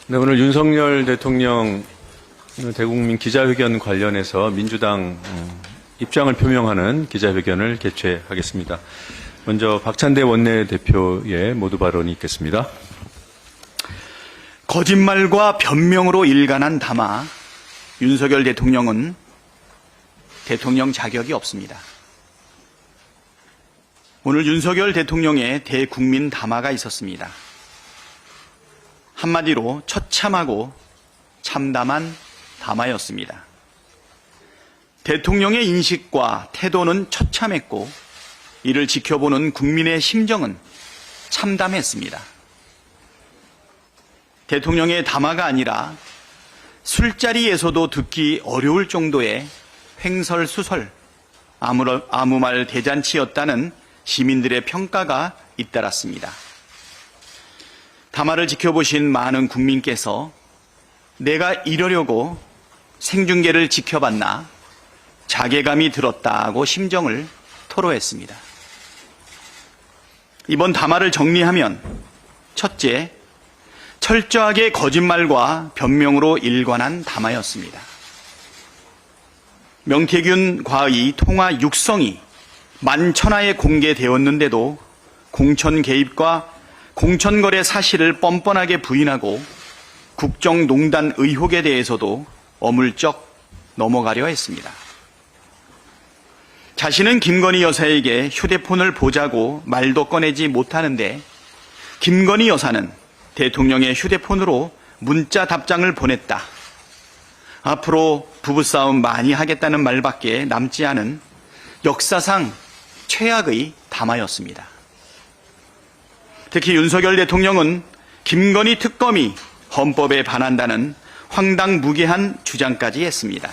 네, 오늘 윤석열 대통령 대국민 기자회견 관련해서 민주당 입장을 표명하는 기자회견을 개최하겠습니다. 먼저 박찬대 원내대표의 모두 발언이 있겠습니다. 거짓말과 변명으로 일관한 담화, 윤석열 대통령은 대통령 자격이 없습니다. 오늘 윤석열 대통령의 대국민 담화가 있었습니다. 한마디로 처참하고 참담한 담화였습니다. 대통령의 인식과 태도는 처참했고 이를 지켜보는 국민의 심정은 참담했습니다. 대통령의 담화가 아니라 술자리에서도 듣기 어려울 정도의 횡설수설, 아무 말 대잔치였다는 시민들의 평가가 잇따랐습니다. 담화를 지켜보신 많은 국민께서 내가 이러려고 생중계를 지켜봤나 자괴감이 들었다고 심정을 토로했습니다. 이번 담화를 정리하면 첫째, 철저하게 거짓말과 변명으로 일관한 담화였습니다. 명태균 과의 통화 육성이 만천하에 공개되었는데도 공천 개입과 공천거래 사실을 뻔뻔하게 부인하고 국정농단 의혹에 대해서도 어물쩍 넘어가려 했습니다. 자신은 김건희 여사에게 휴대폰을 보자고 말도 꺼내지 못하는데 김건희 여사는 대통령의 휴대폰으로 문자 답장을 보냈다. 앞으로 부부싸움 많이 하겠다는 말밖에 남지 않은 역사상 최악의 담화였습니다. 특히 윤석열 대통령은 김건희 특검이 헌법에 반한다는 황당무계한 주장까지 했습니다.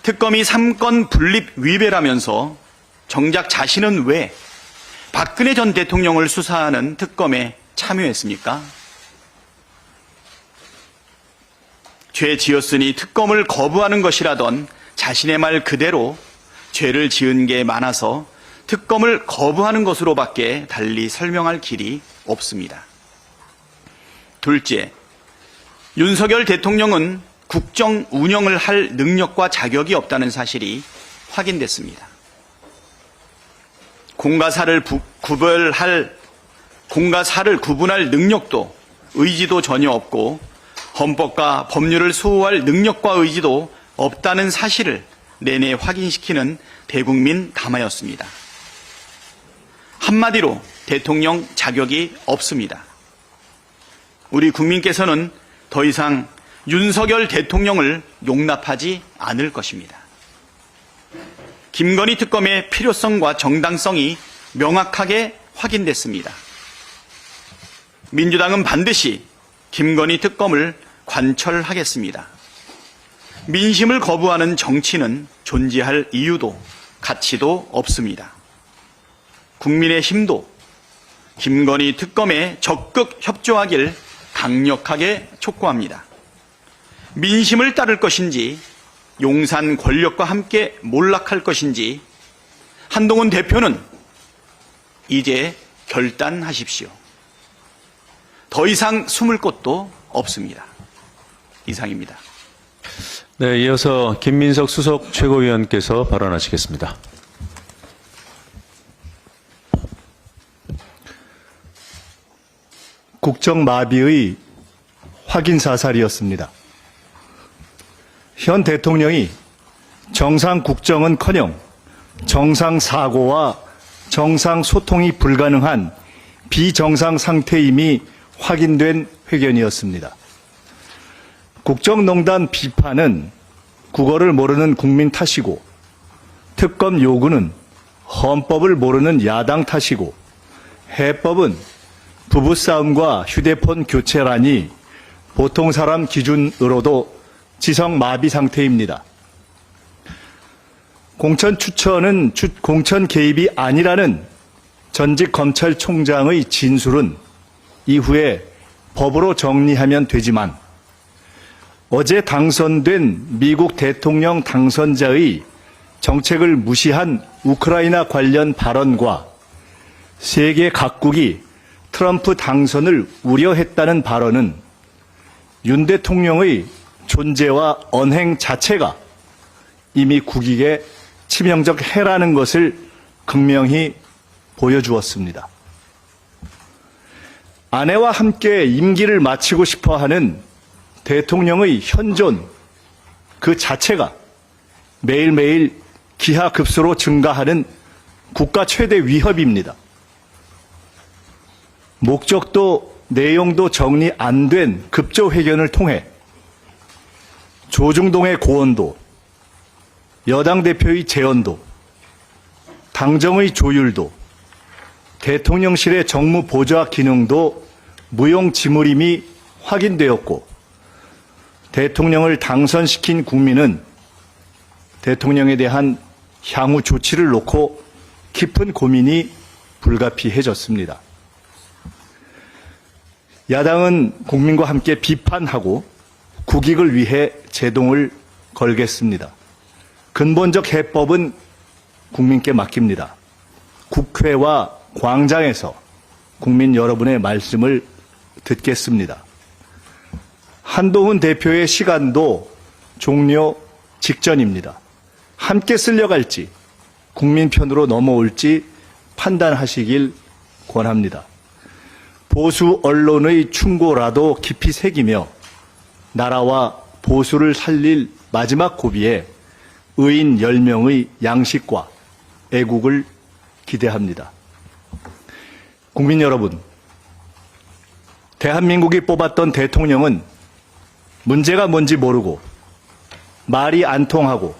특검이 3건 분립 위배라면서 정작 자신은 왜 박근혜 전 대통령을 수사하는 특검에 참여했습니까? 죄 지었으니 특검을 거부하는 것이라던 자신의 말 그대로 죄를 지은 게 많아서 특검을 거부하는 것으로밖에 달리 설명할 길이 없습니다. 둘째, 윤석열 대통령은 국정 운영을 할 능력과 자격이 없다는 사실이 확인됐습니다. 공과사를 구분할 능력도 의지도 전혀 없고 헌법과 법률을 수호할 능력과 의지도 없다는 사실을 내내 확인시키는 대국민 담화였습니다. 한마디로 대통령 자격이 없습니다. 우리 국민께서는 더 이상 윤석열 대통령을 용납하지 않을 것입니다. 김건희 특검의 필요성과 정당성이 명확하게 확인됐습니다. 민주당은 반드시 김건희 특검을 관철하겠습니다. 민심을 거부하는 정치는 존재할 이유도 가치도 없습니다. 국민의 힘도 김건희 특검에 적극 협조하길 강력하게 촉구합니다. 민심을 따를 것인지 용산 권력과 함께 몰락할 것인지 한동훈 대표는 이제 결단하십시오. 더 이상 숨을 곳도 없습니다. 이상입니다. 네, 이어서 김민석 수석 최고위원께서 발언하시겠습니다. 국정마비의 확인사살이었습니다. 현 대통령이 정상국정은커녕 정상사고와 정상소통이 불가능한 비정상 상태임이 확인된 회견이었습니다. 국정농단 비판은 국어를 모르는 국민 탓이고 특검 요구는 헌법을 모르는 야당 탓이고 해법은 부부싸움과 휴대폰 교체라니 보통 사람 기준으로도 지성마비 상태입니다. 공천 추천은 공천 개입이 아니라는 전직 검찰총장의 진술은 이후에 법으로 정리하면 되지만 어제 당선된 미국 대통령 당선자의 정책을 무시한 우크라이나 관련 발언과 세계 각국이 트럼프 당선을 우려했다는 발언은 윤 대통령의 존재와 언행 자체가 이미 국익에 치명적 해라는 것을 극명히 보여주었습니다. 아내와 함께 임기를 마치고 싶어하는 대통령의 현존 그 자체가 매일매일 기하급수로 증가하는 국가 최대 위협입니다. 목적도 내용도 정리 안 된 급조회견을 통해 조중동의 고언도, 여당 대표의 재언도, 당정의 조율도, 대통령실의 정무 보좌 기능도 무용지물임이 확인되었고, 대통령을 당선시킨 국민은 대통령에 대한 향후 조치를 놓고 깊은 고민이 불가피해졌습니다. 야당은 국민과 함께 비판하고 국익을 위해 제동을 걸겠습니다. 근본적 해법은 국민께 맡깁니다. 국회와 광장에서 국민 여러분의 말씀을 듣겠습니다. 한동훈 대표의 시간도 종료 직전입니다. 함께 쓸려갈지 국민 편으로 넘어올지 판단하시길 권합니다. 보수 언론의 충고라도 깊이 새기며 나라와 보수를 살릴 마지막 고비에 의인 10명의 양식과 애국을 기대합니다. 국민 여러분, 대한민국이 뽑았던 대통령은 문제가 뭔지 모르고 말이 안 통하고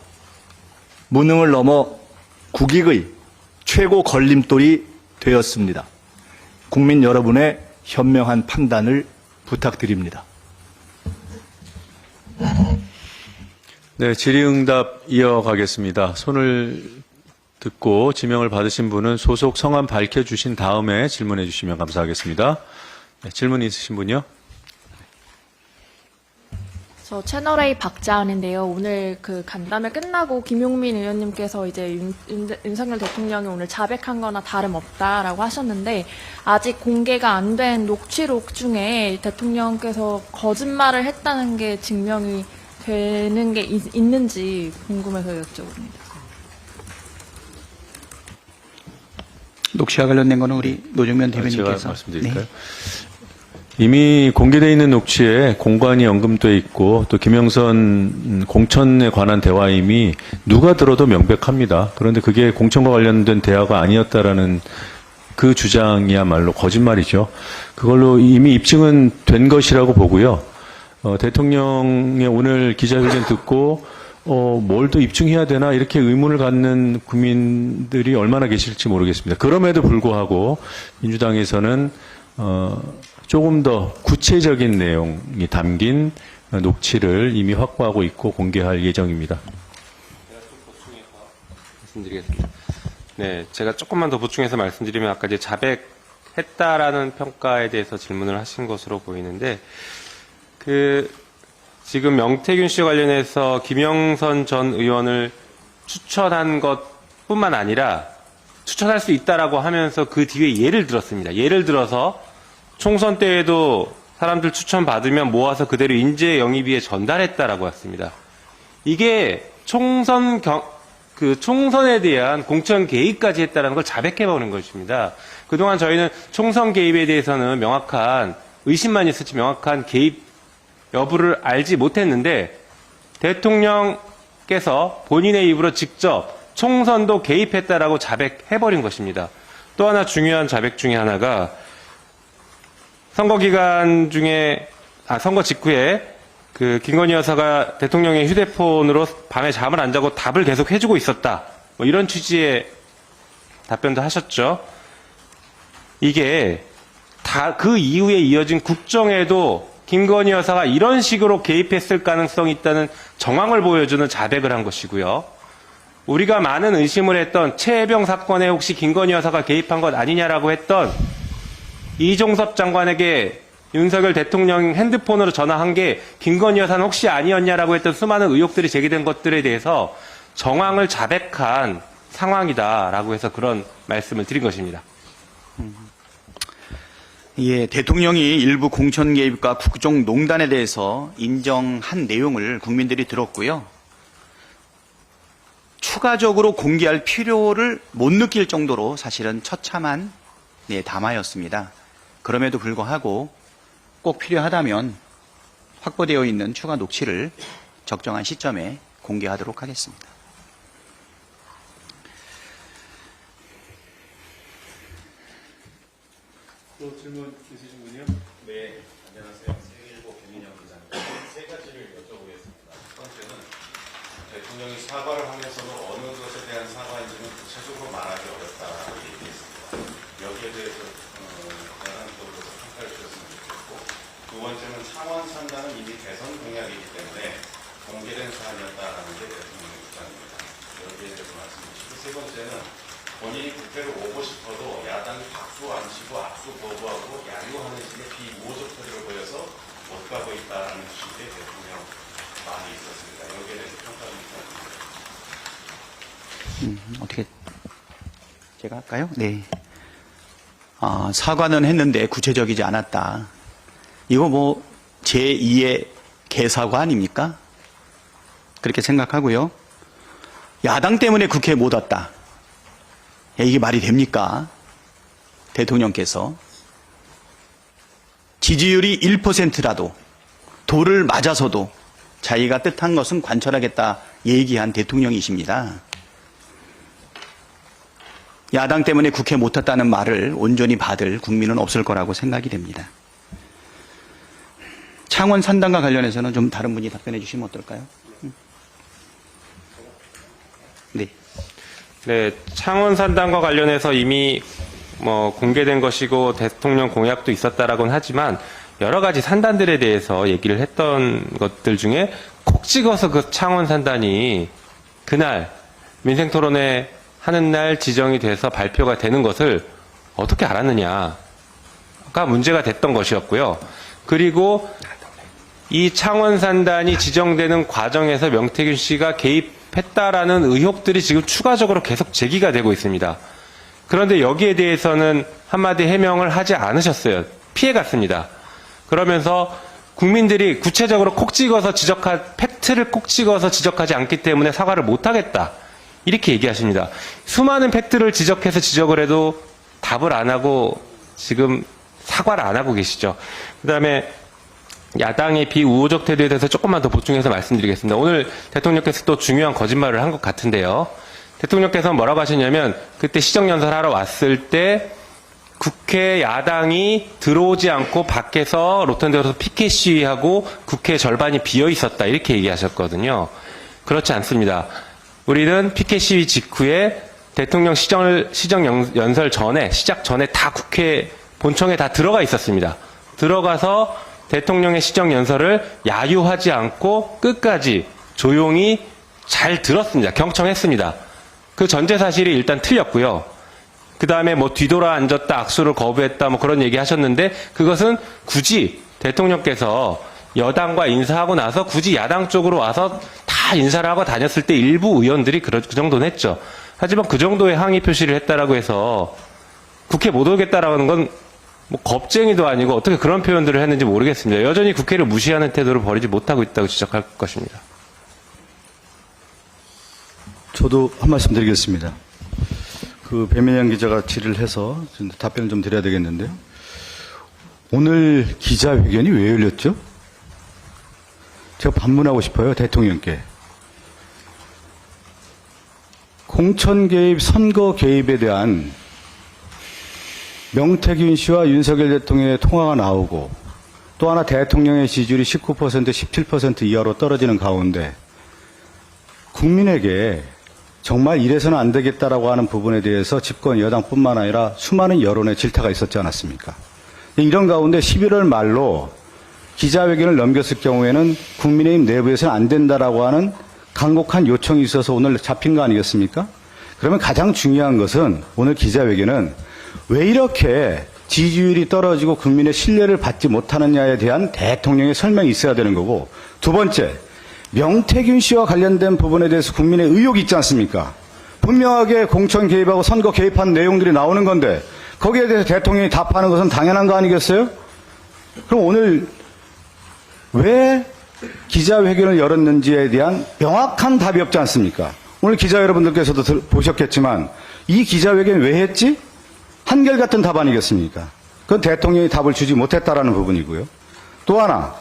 무능을 넘어 국익의 최고 걸림돌이 되었습니다. 국민 여러분의 현명한 판단을 부탁드립니다. 네, 질의응답 이어가겠습니다. 손을 듣고 지명을 받으신 분은 소속 성함 밝혀주신 다음에 질문해 주시면 감사하겠습니다. 네, 질문 있으신 분요? 저 채널A 박자은인데요. 오늘 그 간담회 끝나고 김용민 의원님께서 이제 윤석열 대통령이 오늘 자백한 거나 다름없다라고 하셨는데 아직 공개가 안 된 녹취록 중에 대통령께서 거짓말을 했다는 게 증명이 되는 게 있는지 궁금해서 여쭤봅니다. 녹취와 관련된 거는 우리 노정면 제가 대변인께서. 말씀드릴까요? 이미 공개되어 있는 녹취에 공관이 언급되어 있고 또 김영선 공천에 관한 대화임이 누가 들어도 명백합니다. 그런데 그게 공천과 관련된 대화가 아니었다라는 그 주장이야말로 거짓말이죠. 그걸로 이미 입증은 된 것이라고 보고요. 대통령의 오늘 기자회견 듣고 뭘 또 입증해야 되나 이렇게 의문을 갖는 국민들이 얼마나 계실지 모르겠습니다. 그럼에도 불구하고 민주당에서는 조금 더 구체적인 내용이 담긴 녹취를 이미 확보하고 있고 공개할 예정입니다. 말씀드리겠습니다. 네, 제가 조금만 더 보충해서 말씀드리면 아까 이제 자백했다라는 평가에 대해서 질문을 하신 것으로 보이는데 지금 명태균 씨와 관련해서 김영선 전 의원을 추천한 것뿐만 아니라 추천할 수 있다라고 하면서 그 뒤에 예를 들었습니다. 예를 들어서 총선 때에도 사람들 추천 받으면 모아서 그대로 인재 영입위에 전달했다라고 했습니다. 이게 총선에 대한 공천 개입까지 했다라는 걸 자백해버린 것입니다. 그동안 저희는 총선 개입에 대해서는 명확한 의심만 있었지 명확한 개입 여부를 알지 못했는데 대통령께서 본인의 입으로 직접 총선도 개입했다라고 자백해버린 것입니다. 또 하나 중요한 자백 중에 하나가 선거 직후에 김건희 여사가 대통령의 휴대폰으로 밤에 잠을 안 자고 답을 계속 해주고 있었다. 뭐 이런 취지의 답변도 하셨죠. 이게 다 그 이후에 이어진 국정에도 김건희 여사가 이런 식으로 개입했을 가능성이 있다는 정황을 보여주는 자백을 한 것이고요. 우리가 많은 의심을 했던 최혜병 사건에 혹시 김건희 여사가 개입한 것 아니냐라고 했던 이종섭 장관에게 윤석열 대통령 핸드폰으로 전화한 게 김건희 여사는 혹시 아니었냐라고 했던 수많은 의혹들이 제기된 것들에 대해서 정황을 자백한 상황이다라고 해서 그런 말씀을 드린 것입니다. 예, 대통령이 일부 공천 개입과 국정농단에 대해서 인정한 내용을 국민들이 들었고요. 추가적으로 공개할 필요를 못 느낄 정도로 사실은 처참한 담화였습니다. 그럼에도 불구하고 꼭 필요하다면 확보되어 있는 추가 녹취를 적정한 시점에 공개하도록 하겠습니다. 또 질문 있으신 분이요? 네, 안녕하세요. 세계일보 김민영 기자입니다. 세 가지를 여쭤보겠습니다. 첫 번째는 대통령이 사과를 하면서도 어느 것에 대한 사과인지는 구체적으로 말하기 어렵다고 얘기했습니다. 여기에 대해서 야당적으로서 평가를 주셨으면 좋겠고, 두 번째는 창원 산단은 이미 대선 공약이기 때문에 공개된 사안이었다라는 게 대통령의 입장입니다. 여기에 대해서 말씀해 주시고, 세 번째는 본인이 국회를 오고 싶어도 야당이 박수 안 치고 압수 거부하고 양요하는 식의 비우호적 태도를 보여서 못 가고 있다는 식의 대통령 말이 있었습니다. 여기에 대해서 평가 좀 부탁드립니다. 어떻게 제가 할까요? 네. 사과는 했는데 구체적이지 않았다. 이거 뭐 제2의 개사과 아닙니까? 그렇게 생각하고요. 야당 때문에 국회에 못 왔다. 이게 말이 됩니까? 대통령께서 지지율이 1%라도 돌을 맞아서도 자기가 뜻한 것은 관철하겠다 얘기한 대통령이십니다. 야당 때문에 국회에 못 왔다는 말을 온전히 받을 국민은 없을 거라고 생각이 됩니다. 창원 산단과 관련해서는 좀 다른 분이 답변해 주시면 어떨까요? 네. 네, 창원 산단과 관련해서 이미 공개된 것이고 대통령 공약도 있었다라고는 하지만 여러 가지 산단들에 대해서 얘기를 했던 것들 중에 콕 찍어서 그 창원 산단이 그날 민생토론회 하는 날 지정이 돼서 발표가 되는 것을 어떻게 알았느냐가 문제가 됐던 것이었고요. 그리고 이 창원 산단이 지정되는 과정에서 명태균 씨가 개입했다라는 의혹들이 지금 추가적으로 계속 제기가 되고 있습니다. 그런데 여기에 대해서는 한마디 해명을 하지 않으셨어요. 피해갔습니다. 그러면서 국민들이 구체적으로 콕 찍어서 팩트를 콕 찍어서 지적하지 않기 때문에 사과를 못하겠다. 이렇게 얘기하십니다. 수많은 팩트를 지적해서 지적을 해도 답을 안 하고 지금 사과를 안 하고 계시죠. 그다음에 야당의 비우호적 태도에 대해서 조금만 더 보충해서 말씀드리겠습니다. 오늘 대통령께서 또 중요한 거짓말을 한 것 같은데요. 대통령께서 뭐라고 하셨냐면 그때 시정연설하러 왔을 때 국회 야당이 들어오지 않고 밖에서 로턴대로에서 피켓 시위하고 국회 절반이 비어 있었다 이렇게 얘기하셨거든요. 그렇지 않습니다. 우리는 피켓 시위 직후에 대통령 시정연설 전에 시작 전에 다 국회 본청에 다 들어가 있었습니다. 들어가서 대통령의 시정연설을 야유하지 않고 끝까지 조용히 잘 들었습니다. 경청했습니다. 그 전제 사실이 일단 틀렸고요. 그 다음에 뒤돌아 앉았다, 악수를 거부했다, 그런 얘기 하셨는데 그것은 굳이 대통령께서 여당과 인사하고 나서 굳이 야당 쪽으로 와서 다 인사를 하고 다녔을 때 일부 의원들이 그 정도는 했죠. 하지만 그 정도의 항의 표시를 했다라고 해서 국회 못 오겠다라는 건 겁쟁이도 아니고 어떻게 그런 표현들을 했는지 모르겠습니다. 여전히 국회를 무시하는 태도를 버리지 못하고 있다고 지적할 것입니다. 저도 한 말씀 드리겠습니다. 배민영 기자가 질의를 해서 답변을 좀 드려야 되겠는데요. 오늘 기자회견이 왜 열렸죠? 제가 반문하고 싶어요, 대통령께. 공천 개입, 선거 개입에 대한 명태균 씨와 윤석열 대통령의 통화가 나오고 또 하나 대통령의 지지율이 19%, 17% 이하로 떨어지는 가운데 국민에게 정말 이래서는 안 되겠다라고 하는 부분에 대해서 집권 여당뿐만 아니라 수많은 여론의 질타가 있었지 않았습니까? 이런 가운데 11월 말로 기자회견을 넘겼을 경우에는 국민의힘 내부에서는 안 된다라고 하는 간곡한 요청이 있어서 오늘 잡힌 거 아니겠습니까? 그러면 가장 중요한 것은 오늘 기자회견은 왜 이렇게 지지율이 떨어지고 국민의 신뢰를 받지 못하느냐에 대한 대통령의 설명이 있어야 되는 거고, 두 번째, 명태균 씨와 관련된 부분에 대해서 국민의 의혹이 있지 않습니까? 분명하게 공천 개입하고 선거 개입한 내용들이 나오는 건데 거기에 대해서 대통령이 답하는 것은 당연한 거 아니겠어요? 그럼 오늘 왜 기자회견을 열었는지에 대한 명확한 답이 없지 않습니까? 오늘 기자 여러분들께서도 보셨겠지만 이 기자회견 왜 했지? 한결같은 답 아니겠습니까? 그건 대통령이 답을 주지 못했다라는 부분이고요. 또 하나,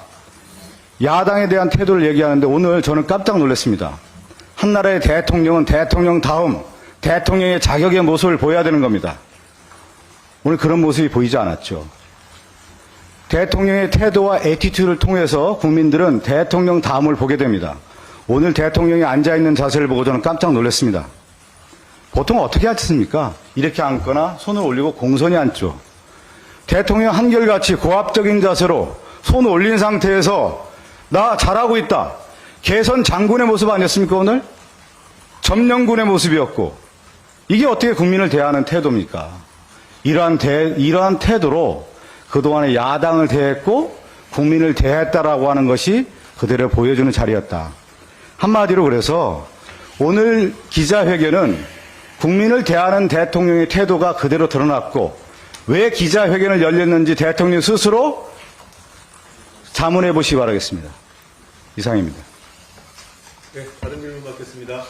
야당에 대한 태도를 얘기하는데 오늘 저는 깜짝 놀랐습니다. 한 나라의 대통령은 대통령다움, 대통령의 자격의 모습을 보여야 되는 겁니다. 오늘 그런 모습이 보이지 않았죠. 대통령의 태도와 애티튜드를 통해서 국민들은 대통령다움을 보게 됩니다. 오늘 대통령이 앉아있는 자세를 보고 저는 깜짝 놀랐습니다. 보통 어떻게 앉습니까? 이렇게 앉거나 손을 올리고 공손히 앉죠. 대통령 한결같이 고압적인 자세로 손을 올린 상태에서 나 잘하고 있다. 개선 장군의 모습 아니었습니까 오늘? 점령군의 모습이었고 이게 어떻게 국민을 대하는 태도입니까? 이러한 태도로 그동안의 야당을 대했고 국민을 대했다라고 하는 것이 그대로 보여주는 자리였다. 한마디로 그래서 오늘 기자회견은 국민을 대하는 대통령의 태도가 그대로 드러났고 왜 기자회견을 열렸는지 대통령 스스로 자문해 보시기 바라겠습니다. 이상입니다. 네, 다른 질문 받겠습니다.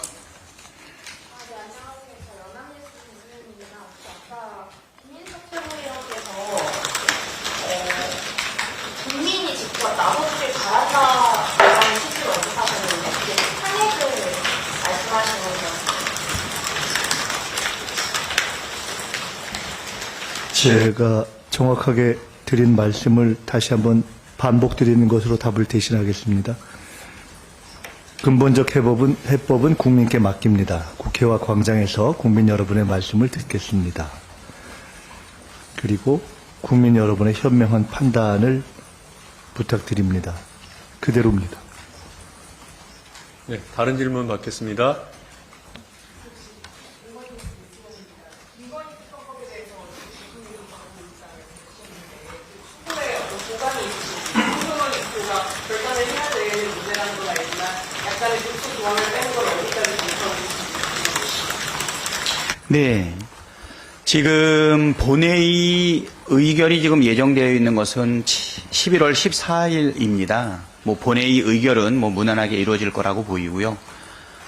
국민이 직접 나머지를 잘한다라는 취지로 언급하셨는데 그게 탄핵을 말씀하시는 거죠? 제가 정확하게 드린 말씀을 다시 한번 반복드리는 것으로 답을 대신하겠습니다. 근본적 해법은 국민께 맡깁니다. 국회와 광장에서 국민 여러분의 말씀을 듣겠습니다. 그리고 국민 여러분의 현명한 판단을 부탁드립니다. 그대로입니다. 네, 다른 질문 받겠습니다. 네. 지금 본회의 의결이 지금 예정되어 있는 것은 11월 14일입니다. 본회의 의결은 무난하게 이루어질 거라고 보이고요.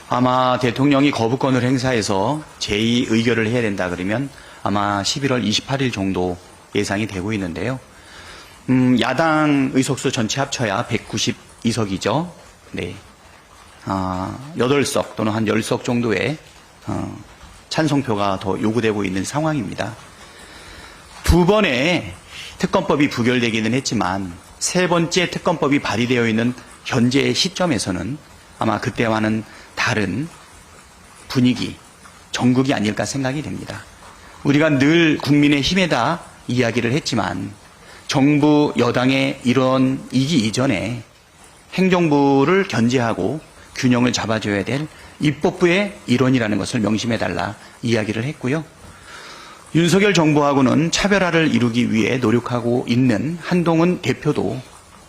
아마 대통령이 거부권을 행사해서 제2 의결을 해야 된다 그러면 아마 11월 28일 정도 예상이 되고 있는데요. 야당 의석수 전체 합쳐야 192석이죠. 네. 8석 또는 한 10석 정도의 찬성표가 더 요구되고 있는 상황입니다. 두 번의 특검법이 부결되기는 했지만 세 번째 특검법이 발의되어 있는 현재의 시점에서는 아마 그때와는 다른 분위기, 정국이 아닐까 생각이 됩니다. 우리가 늘 국민의힘에다 이야기를 했지만 정부 여당의 이런 이기 이전에 행정부를 견제하고 균형을 잡아줘야 될 입법부의 일원이라는 것을 명심해달라 이야기를 했고요. 윤석열 정부하고는 차별화를 이루기 위해 노력하고 있는 한동훈 대표도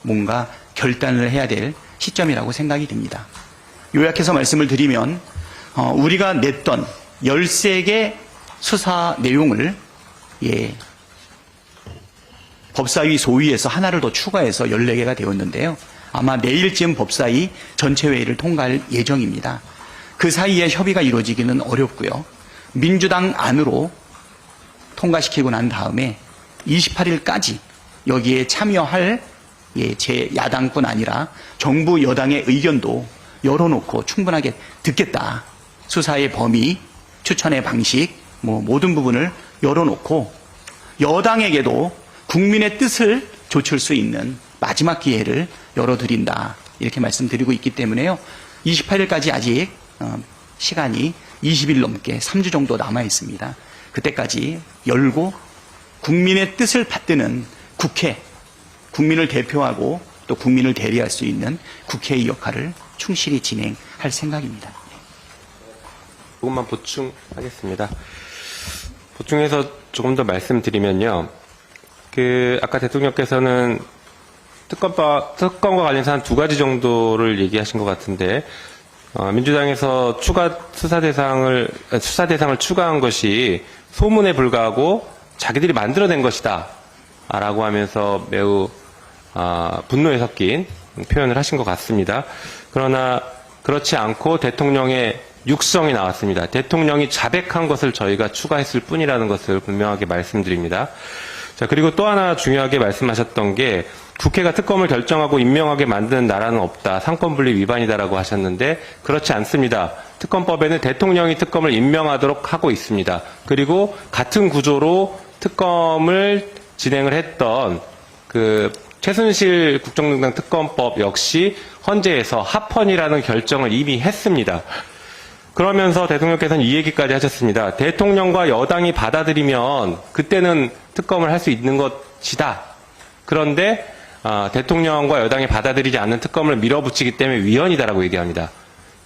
뭔가 결단을 해야 될 시점이라고 생각이 됩니다. 요약해서 말씀을 드리면 우리가 냈던 13개 수사 내용을 법사위 소위에서 하나를 더 추가해서 14개가 되었는데요. 아마 내일쯤 법사위 전체 회의를 통과할 예정입니다. 그 사이에 협의가 이루어지기는 어렵고요. 민주당 안으로 통과시키고 난 다음에 28일까지 여기에 참여할 제 야당뿐 아니라 정부 여당의 의견도 열어놓고 충분하게 듣겠다. 수사의 범위, 추천의 방식, 모든 부분을 열어놓고 여당에게도 국민의 뜻을 좇을 수 있는 마지막 기회를 열어드린다. 이렇게 말씀드리고 있기 때문에요. 28일까지 아직 시간이 20일 넘게 3주 정도 남아 있습니다. 그때까지 열고 국민의 뜻을 받드는 국회, 국민을 대표하고 또 국민을 대리할 수 있는 국회의 역할을 충실히 진행할 생각입니다. 조금만 보충하겠습니다. 보충해서 조금 더 말씀드리면요. 아까 대통령께서는 특검과 관련해서 한 2가지 정도를 얘기하신 것 같은데, 민주당에서 추가 수사 대상을 추가한 것이 소문에 불과하고 자기들이 만들어낸 것이다 라고 하면서 매우 분노에 섞인 표현을 하신 것 같습니다. 그러나 그렇지 않고 대통령의 육성이 나왔습니다. 대통령이 자백한 것을 저희가 추가했을 뿐이라는 것을 분명하게 말씀드립니다. 자, 그리고 또 하나 중요하게 말씀하셨던 게 국회가 특검을 결정하고 임명하게 만드는 나라는 없다. 상권분립 위반이다라고 하셨는데 그렇지 않습니다. 특검법에는 대통령이 특검을 임명하도록 하고 있습니다. 그리고 같은 구조로 특검을 진행을 했던 그 최순실 국정농단 특검법 역시 헌재에서 합헌이라는 결정을 이미 했습니다. 그러면서 대통령께서는 이 얘기까지 하셨습니다. 대통령과 여당이 받아들이면 그때는 특검을 할 수 있는 것이다. 그런데 대통령과 여당이 받아들이지 않는 특검을 밀어붙이기 때문에 위헌이다라고 얘기합니다.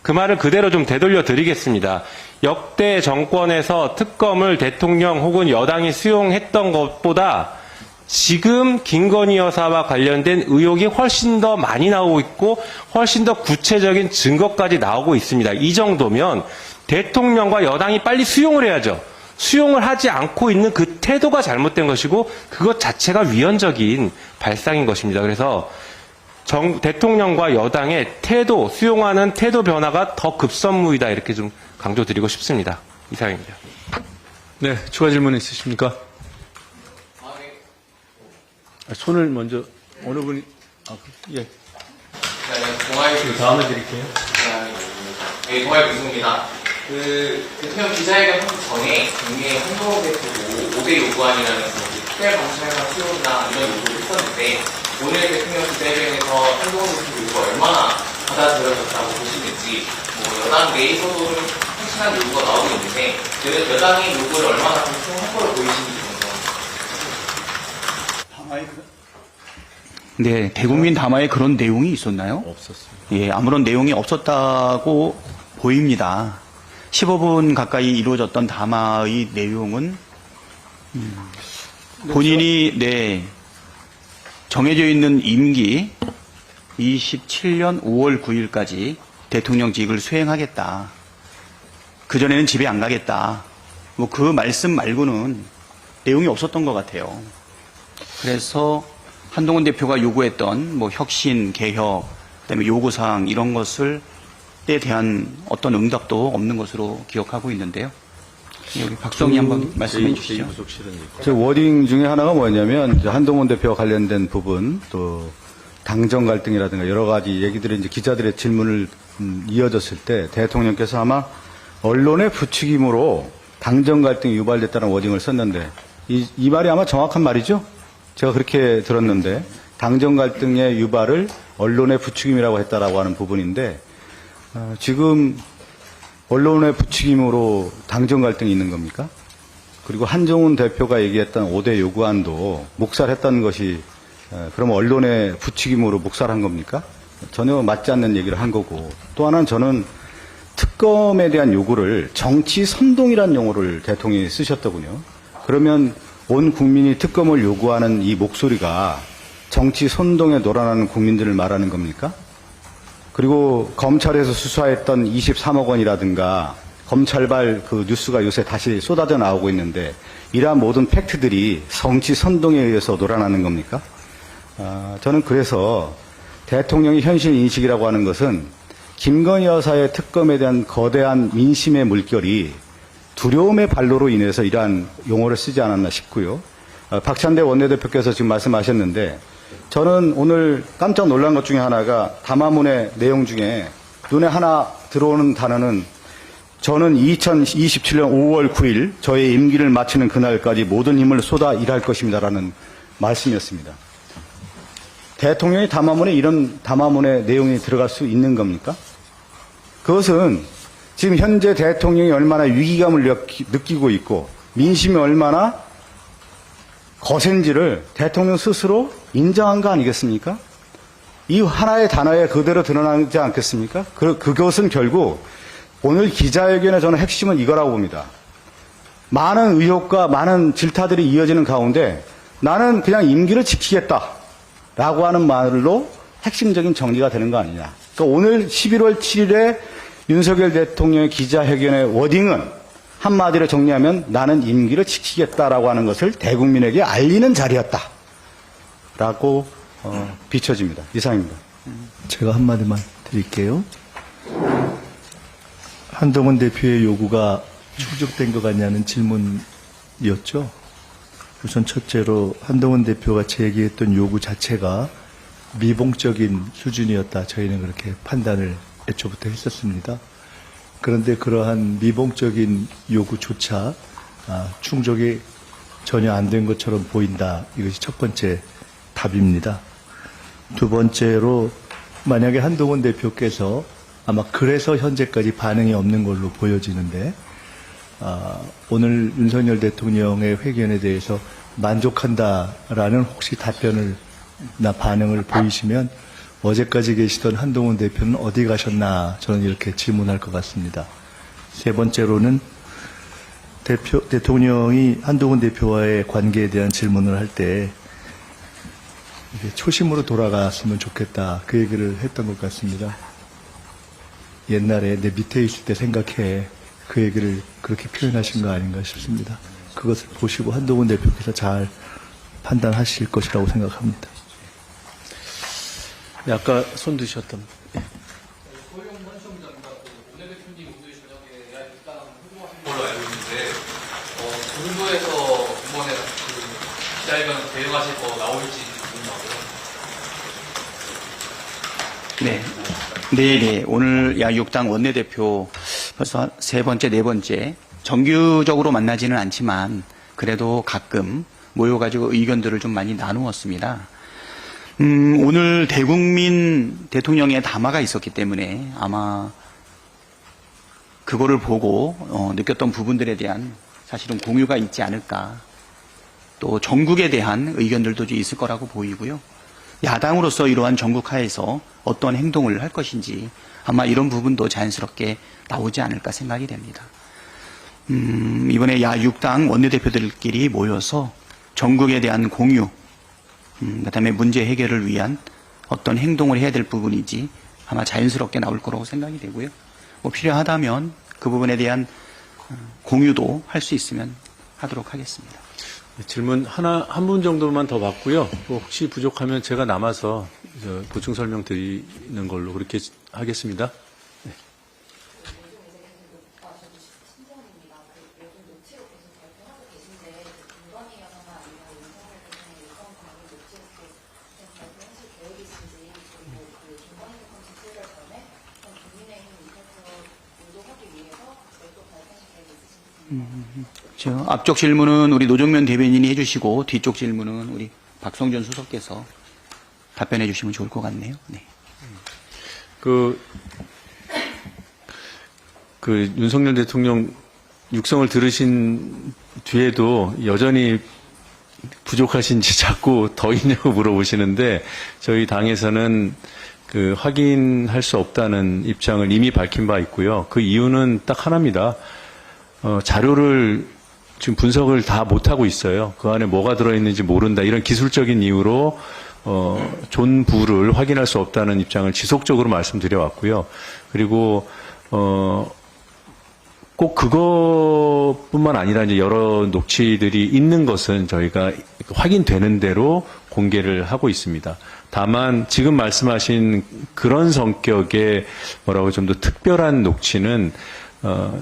그 말을 그대로 좀 되돌려 드리겠습니다. 역대 정권에서 특검을 대통령 혹은 여당이 수용했던 것보다 지금 김건희 여사와 관련된 의혹이 훨씬 더 많이 나오고 있고 훨씬 더 구체적인 증거까지 나오고 있습니다. 이 정도면 대통령과 여당이 빨리 수용을 해야죠. 수용을 하지 않고 있는 그 태도가 잘못된 것이고 그것 자체가 위헌적인 발상인 것입니다. 그래서 대통령과 여당의 태도, 수용하는 태도 변화가 더 급선무이다 이렇게 좀 강조드리고 싶습니다. 이상입니다. 네, 추가 질문 있으십니까? 손을 먼저 어느 분이 예. 다음에 드릴게요. 네, 동아일 교수입니다. 대통령 기자회견 하기 전에 국내 한동훈 대표도 5대 요구안이라는 특별 감찰관 수용이나 이런 요구를 했었는데 오늘 대통령 기자회견에서 한동훈 대표 요구가 얼마나 받아들여졌다고 보시는지 여당 내에서도 확실한 요구가 나오고 있는데 여당의 요구를 얼마나 수용할 거로 보이시는지 네, 대국민 담화에 그런 내용이 있었나요? 없었습니다. 예, 아무런 내용이 없었다고 보입니다. 15분 가까이 이루어졌던 담화의 내용은 본인이 정해져 있는 임기 27년 5월 9일까지 대통령직을 수행하겠다. 그전에는 집에 안 가겠다. 그 말씀 말고는 내용이 없었던 것 같아요. 그래서 한동훈 대표가 요구했던 혁신, 개혁, 그다음에 요구사항 이런 것에 대한 어떤 응답도 없는 것으로 기억하고 있는데요. 여기 박성희 한번 말씀해 주시죠. 제 워딩 중에 하나가 뭐냐면 이제 한동훈 대표와 관련된 부분 또 당정 갈등이라든가 여러 가지 얘기들이 이제 기자들의 질문을 이어졌을 때 대통령께서 아마 언론의 부추김으로 당정 갈등이 유발됐다는 워딩을 썼는데 이 말이 아마 정확한 말이죠. 제가 그렇게 들었는데 당정 갈등의 유발을 언론의 부추김이라고 했다라고 하는 부분인데 지금 언론의 부추김으로 당정 갈등이 있는 겁니까? 그리고 한종훈 대표가 얘기했던 5대 요구안도 묵살했다는 것이 그럼 언론의 부추김으로 묵살한 겁니까? 전혀 맞지 않는 얘기를 한 거고 또 하나는 저는 특검에 대한 요구를 정치 선동이라는 용어를 대통령이 쓰셨더군요. 그러면 온 국민이 특검을 요구하는 이 목소리가 정치 선동에 놀아나는 국민들을 말하는 겁니까? 그리고 검찰에서 수사했던 23억 원이라든가 검찰발 그 뉴스가 요새 다시 쏟아져 나오고 있는데 이러한 모든 팩트들이 정치 선동에 의해서 놀아나는 겁니까? 저는 그래서 대통령의 현실 인식이라고 하는 것은 김건희 여사의 특검에 대한 거대한 민심의 물결이 두려움의 발로로 인해서 이러한 용어를 쓰지 않았나 싶고요. 박찬대 원내대표께서 지금 말씀하셨는데 저는 오늘 깜짝 놀란 것 중에 하나가 담화문의 내용 중에 눈에 하나 들어오는 단어는 저는 2027년 5월 9일 저의 임기를 마치는 그날까지 모든 힘을 쏟아 일할 것입니다라는 말씀이었습니다. 대통령의 담화문에 이런 담화문의 내용이 들어갈 수 있는 겁니까? 그것은 지금 현재 대통령이 얼마나 위기감을 느끼고 있고 민심이 얼마나 거센지를 대통령 스스로 인정한 거 아니겠습니까? 이 하나의 단어에 그대로 드러나지 않겠습니까? 그것은 결국 오늘 기자회견의 저는 핵심은 이거라고 봅니다. 많은 의혹과 많은 질타들이 이어지는 가운데 나는 그냥 임기를 지키겠다라고 하는 말로 핵심적인 정리가 되는 거 아니냐. 그러니까 오늘 11월 7일에 윤석열 대통령의 기자회견의 워딩은 한마디로 정리하면 나는 임기를 지키겠다라고 하는 것을 대국민에게 알리는 자리였다라고 비춰집니다. 이상입니다. 제가 한마디만 드릴게요. 한동훈 대표의 요구가 충족된 것 같냐는 질문이었죠. 우선 첫째로 한동훈 대표가 제기했던 요구 자체가 미봉적인 수준이었다. 저희는 그렇게 판단을 애초부터 했었습니다. 그런데 그러한 미봉적인 요구조차 충족이 전혀 안 된 것처럼 보인다. 이것이 첫 번째 답입니다. 두 번째로 만약에 한동훈 대표께서 아마 그래서 현재까지 반응이 없는 걸로 보여지는데 오늘 윤석열 대통령의 회견에 대해서 만족한다라는 혹시 답변을나 반응을 보이시면 어제까지 계시던 한동훈 대표는 어디 가셨나 저는 이렇게 질문할 것 같습니다. 세 번째로는 대통령이 한동훈 대표와의 관계에 대한 질문을 할 때 초심으로 돌아갔으면 좋겠다 그 얘기를 했던 것 같습니다. 옛날에 내 밑에 있을 때 생각해 그 얘기를 그렇게 표현하신 거 아닌가 싶습니다. 그것을 보시고 한동훈 대표께서 잘 판단하실 것이라고 생각합니다. 네, 아까 손 드셨던. 걸로 알고 있는데 정부에서 이번에 기자회견 대응하실 거 나올지 궁금하고요. 네. 오늘 야육당 원내대표 벌써 세 번째, 네 번째 정규적으로 만나지는 않지만 그래도 가끔 모여가지고 의견들을 좀 많이 나누었습니다. 오늘 대국민 대통령의 담화가 있었기 때문에 아마 그거를 보고 느꼈던 부분들에 대한 사실은 공유가 있지 않을까. 또 전국에 대한 의견들도 좀 있을 거라고 보이고요. 야당으로서 이러한 전국 하에서 어떤 행동을 할 것인지 아마 이런 부분도 자연스럽게 나오지 않을까 생각이 됩니다. 이번에 야6당 원내대표들끼리 모여서 전국에 대한 공유, 그다음에 문제 해결을 위한 어떤 행동을 해야 될 부분인지 아마 자연스럽게 나올 거라고 생각이 되고요. 뭐 필요하다면 그 부분에 대한 공유도 할 수 있으면 하도록 하겠습니다. 질문 한 분 정도만 더 받고요. 뭐 혹시 부족하면 제가 남아서 보충 설명 드리는 걸로 그렇게 하겠습니다. 네. 앞쪽 질문은 우리 노정면 대변인이 해주시고 뒤쪽 질문은 우리 박성준 수석께서 답변해 주시면 좋을 것 같네요. 네. 그 윤석열 대통령 육성을 들으신 뒤에도 여전히 부족하신지 자꾸 더 있냐고 물어보시는데 저희 당에서는 확인할 수 없다는 입장을 이미 밝힌 바 있고요. 그 이유는 딱 하나입니다. 자료를 지금 분석을 다 못하고 있어요. 그 안에 뭐가 들어있는지 모른다. 이런 기술적인 이유로 존부를 확인할 수 없다는 입장을 지속적으로 말씀드려왔고요. 그리고 꼭 그것뿐만 아니라 이제 여러 녹취들이 있는 것은 저희가 확인되는 대로 공개를 하고 있습니다. 다만 지금 말씀하신 그런 성격의 좀 더 특별한 녹취는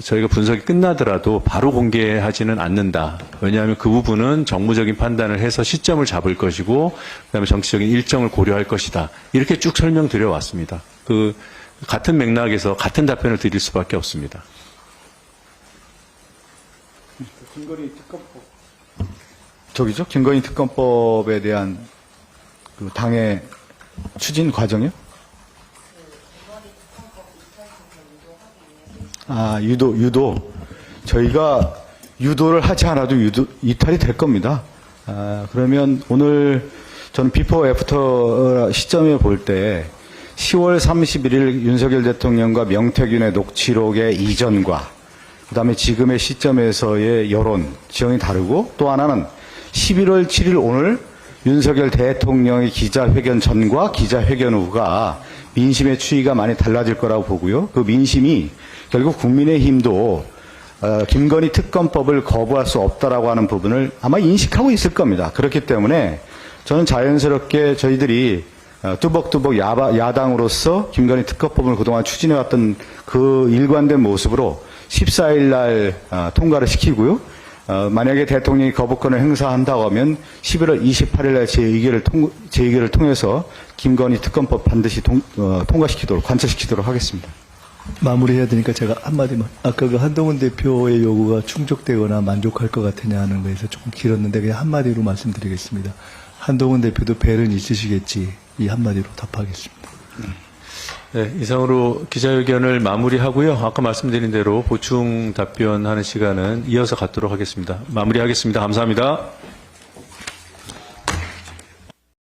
저희가 분석이 끝나더라도 바로 공개하지는 않는다. 왜냐하면 그 부분은 정무적인 판단을 해서 시점을 잡을 것이고, 그다음에 정치적인 일정을 고려할 것이다. 이렇게 쭉 설명드려 왔습니다. 같은 맥락에서 같은 답변을 드릴 수밖에 없습니다. 김건희 특검법에 대한 당의 추진 과정이요? 유도. 저희가 유도를 하지 않아도 이탈이 될 겁니다. 그러면 오늘 저는 비포 애프터 시점에 볼 때 10월 31일 윤석열 대통령과 명태균의 녹취록의 이전과 그다음에 지금의 시점에서의 여론 지형이 다르고 또 하나는 11월 7일 오늘 윤석열 대통령의 기자회견 전과 기자회견 후가 민심의 추이가 많이 달라질 거라고 보고요. 그 민심이 결국 국민의힘도 김건희 특검법을 거부할 수 없다라고 하는 부분을 아마 인식하고 있을 겁니다. 그렇기 때문에 저는 자연스럽게 저희들이 뚜벅뚜벅 야당으로서 김건희 특검법을 그동안 추진해왔던 그 일관된 모습으로 14일 날 통과를 시키고요. 만약에 대통령이 거부권을 행사한다고 하면 11월 28일 날 제 의결을 통해서 김건희 특검법 반드시 관철시키도록 하겠습니다. 마무리해야 되니까 제가 한마디만. 아까 그 한동훈 대표의 요구가 충족되거나 만족할 것 같으냐 하는 거에서 조금 길었는데 그냥 한마디로 말씀드리겠습니다. 한동훈 대표도 배는 있으시겠지. 이 한마디로 답하겠습니다. 네, 이상으로 기자회견을 마무리하고요. 아까 말씀드린 대로 보충 답변하는 시간은 이어서 갖도록 하겠습니다. 마무리하겠습니다. 감사합니다.